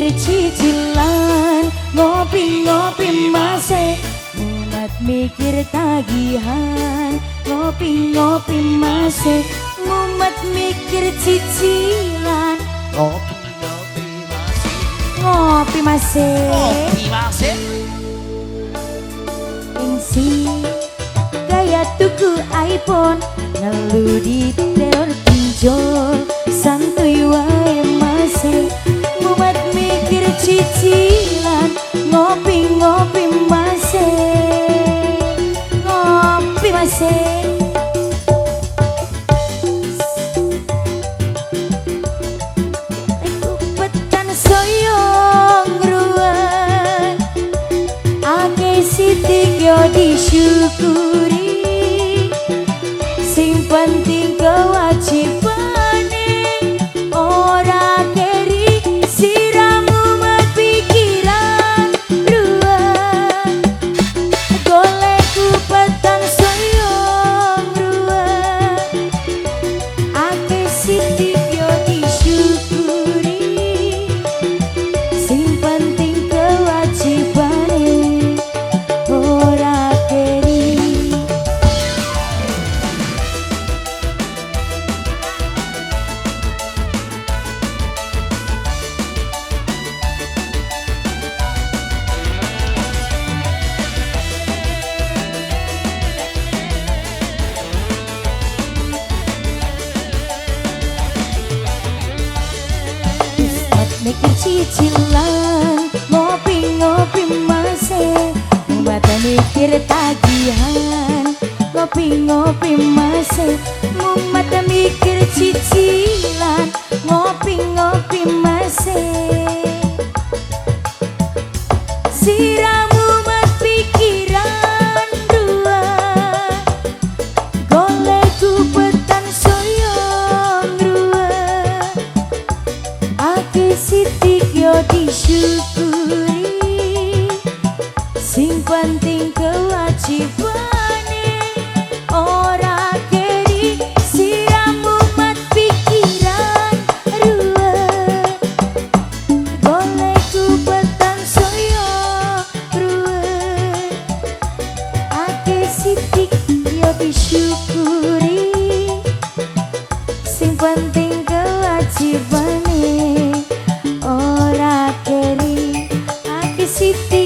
mikir cicilan, ngopi-ngopi masih mumet mikir tagihan, ngopi-ngopi masih mumet mikir cicilan, ngopi-ngopi masih, ngopi masih, ngopi masih. Gengsi gaya tuku iPhone, ngeluh di teror pinjol, santuy wae masih mumet mikir cicilan, ngopi-ngopi masih, ngopi masih. Kupetan soyong ruwet, ake sitik yo disyukuri, sing penting kewajibane ora keri, siramu pikiran ruwet, golek kupetan soyong ruwet, ake sitik yo disyukuri, sing penting kewajibane ora keri. Mikir cicilan, ngopi-ngopi masih mumet mikir tagihan, ngopi-ngopi masih mumet mikir cicilan, ngopi-ngopi masih siramu mat pikiran ruwet, golek kupetan soyong ruwet, ake sitik yo disyukuri, sing penting kewajibane ora keri, siramu mat pikiran ruwet, golek kupetan soyong ruwet, ake sitik yo disyukuri, sing penting kewajibane ora keri, ake sitik